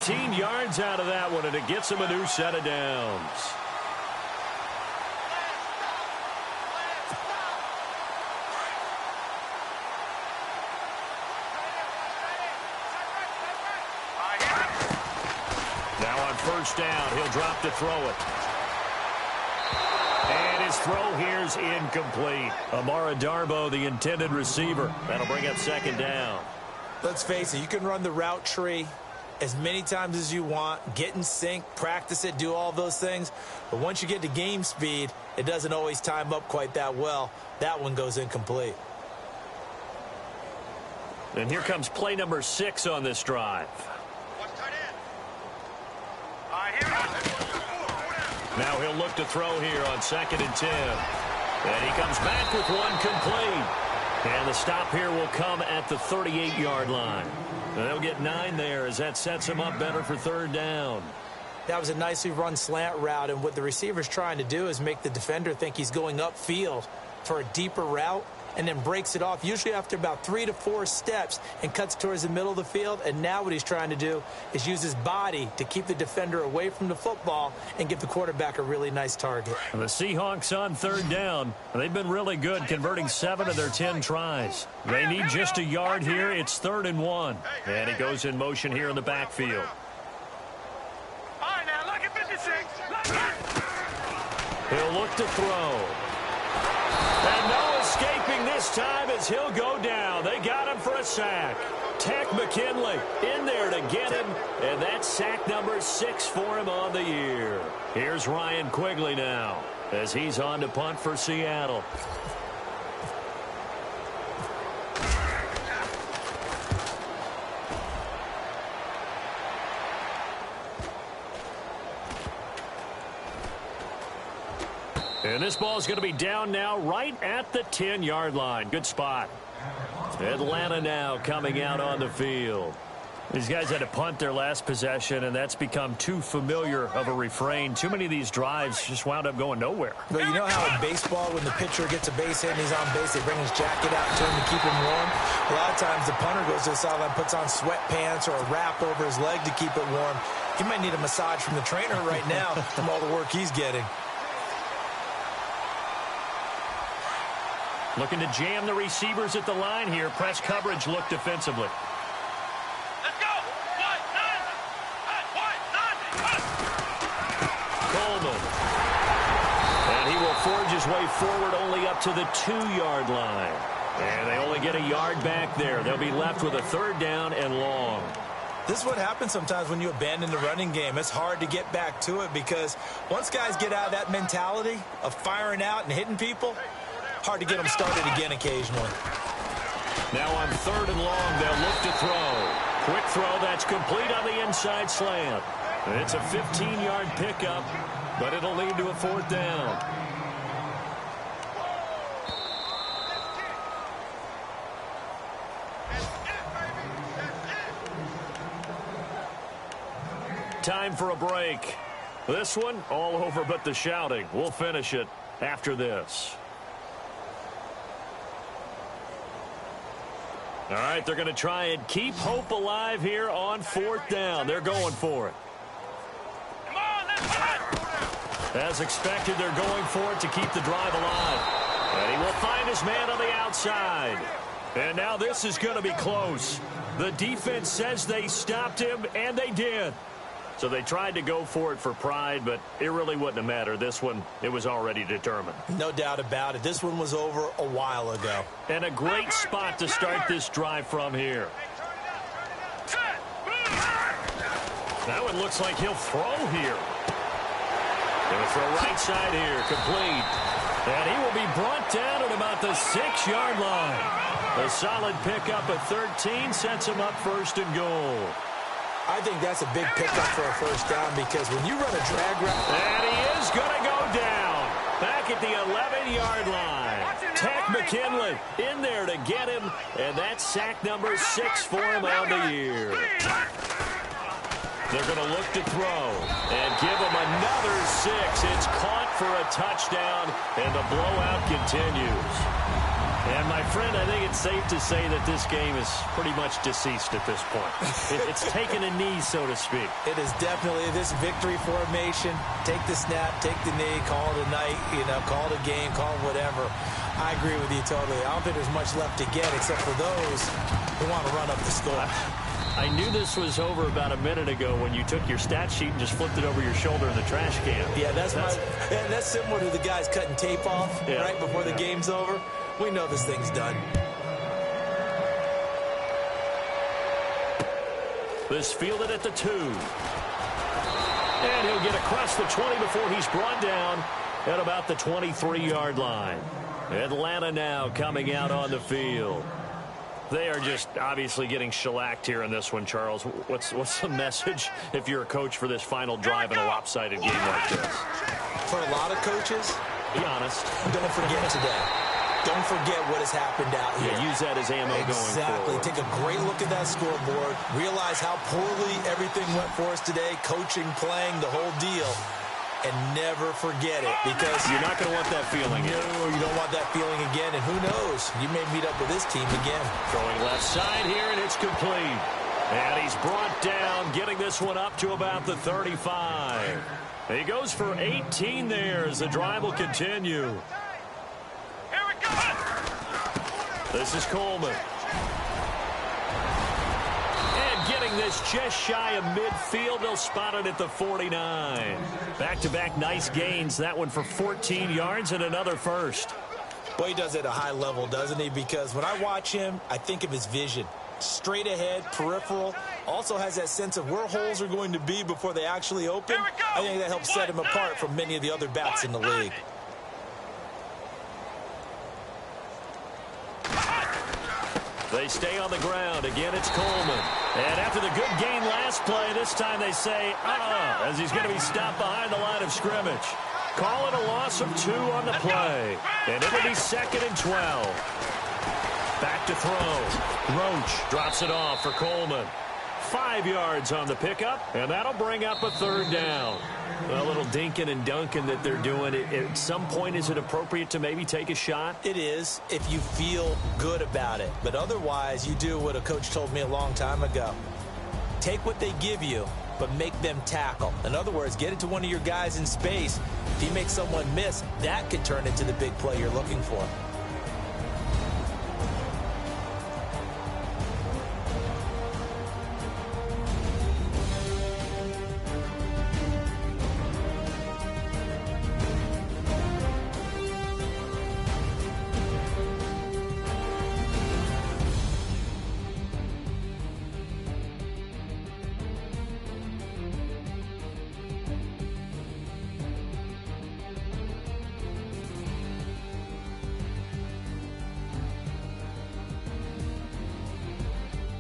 15 yards out of that one, and it gets him a new set of downs. Now on first down, he'll drop to throw it. And his throw here's incomplete. Amara Darboh, the intended receiver. That'll bring up second down. Let's face it, you can run the route tree as many times as you want, get in sync, practice it, do all those things. But once you get to game speed, it doesn't always time up quite that well. That one goes incomplete. And here comes play number 6 on this drive. Now he'll look to throw here on 2nd and 10. And he comes back with one complete. And the stop here will come at the 38-yard line. They'll get 9 there as that sets him up better for third down. That was a nicely run slant route, and what the receiver's trying to do is make the defender think he's going upfield for a deeper route, and then breaks it off, usually after about 3 to 4 steps, and cuts towards the middle of the field. And now what he's trying to do is use his body to keep the defender away from the football and give the quarterback a really nice target. The Seahawks on third down. They've been really good, converting 7 of their 10 tries. They need just a yard here. It's 3rd and 1. And he goes in motion here in the backfield. All right, now look at 56. He'll look to throw. And no escaping this time as he'll go down. They got him for a sack. Tech McKinley in there to get him, and that's sack number 6 for him on the year. Here's Ryan Quigley now as he's on to punt for Seattle. And this ball is going to be down now right at the 10-yard line. Good spot. Atlanta now coming out on the field. These guys had to punt their last possession, and that's become too familiar of a refrain. Too many of these drives just wound up going nowhere. But you know how in baseball, when the pitcher gets a base hit and he's on base, they bring his jacket out to him to keep him warm? A lot of times the punter goes to the sideline, puts on sweatpants or a wrap over his leg to keep it warm. He might need a massage from the trainer right now from all the work he's getting. Looking to jam the receivers at the line here. Press coverage look defensively. Let's go. Coleman. And he will forge his way forward only up to the 2-yard line. And they only get a yard back there. They'll be left with a 3rd down and long. This is what happens sometimes when you abandon the running game. It's hard to get back to it because once guys get out of that mentality of firing out and hitting people, hard to get them started again occasionally. Now on 3rd and long, they'll look to throw. Quick throw that's complete on the inside slant. It's a 15-yard pickup, but it'll lead to a 4th down. Time for a break. This one, all over but the shouting. We'll finish it after this. All right, they're going to try and keep hope alive here on 4th down. They're going for it. Come on, let's run. As expected, they're going for it to keep the drive alive. And he will find his man on the outside. And now this is going to be close. The defense says they stopped him, and they did. So they tried to go for it for pride, but it really wouldn't have mattered. This one, it was already determined. No doubt about it. This one was over a while ago. And a great spot to start this drive from here. Now it looks like he'll throw here. Going to throw right side here, complete. And he will be brought down at about the 6-yard line. A solid pickup of 13 sets him up 1st and goal. I think that's a big pickup for a 1st down because when you run a drag route... And he is going to go down. Back at the 11-yard line. Tech McKinley in there to get him. And that's sack number 6 for him on the year. They're going to look to throw and give him another 6. It's caught for a touchdown, and the blowout continues. And, my friend, I think it's safe to say that this game is pretty much deceased at this point. It's taken a knee, so to speak. It is definitely this victory formation. Take the snap, take the knee, call it a night, call it a game, call it whatever. I agree with you totally. I don't think there's much left to get except for those who want to run up the score. I knew this was over about a minute ago when you took your stat sheet and just flipped it over your shoulder in the trash can. Yeah, that's similar to the guys cutting tape off right before the game's over. We know this thing's done. This fielded at the 2. And he'll get across the 20 before he's brought down at about the 23-yard line. Atlanta now coming out on the field. They are just obviously getting shellacked here in this one, Charles. What's the message if you're a coach for this final drive in a lopsided game like this? For a lot of coaches, be honest. Don't forget today. Don't forget what has happened out here. Yeah, use that as ammo going forward. Exactly. Take a great look at that scoreboard. Realize how poorly everything went for us today. Coaching, playing, the whole deal. And never forget it, because you're not going to want that feeling. No, you don't want that feeling again. And who knows? You may meet up with this team again. Throwing left side here, and it's complete. And he's brought down, getting this one up to about the 35. He goes for 18 there as the drive will continue. Here we go. This is Coleman. And getting this just shy of midfield. They'll spot it at the 49. Back-to-back nice gains. That one for 14 yards and another first. Well, he does it at a high level, doesn't he? Because when I watch him, I think of his vision. Straight ahead, peripheral. Also has that sense of where holes are going to be before they actually open. I think that helps set him apart from many of the other backs in the league. They stay on the ground. Again, it's Coleman. And after the good gain last play, this time they say, as he's going to be stopped behind the line of scrimmage. Call it a loss of 2 on the play. And it'll be 2nd and 12. Back to throw. Roach drops it off for Coleman. 5 yards on the pickup, and that'll bring up a 3rd down. A little dinking and dunking that they're doing. At some point, is it appropriate to maybe take a shot? It is, if you feel good about it. But otherwise, you do what a coach told me a long time ago. Take what they give you, but make them tackle. In other words, get it to one of your guys in space. If you make someone miss, that could turn into the big play you're looking for.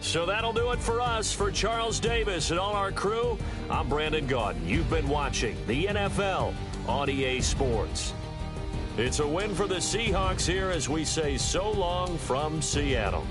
So that'll do it for us. For Charles Davis and all our crew, I'm Brandon Gaudin. You've been watching the NFL on EA Sports. It's a win for the Seahawks here as we say so long from Seattle.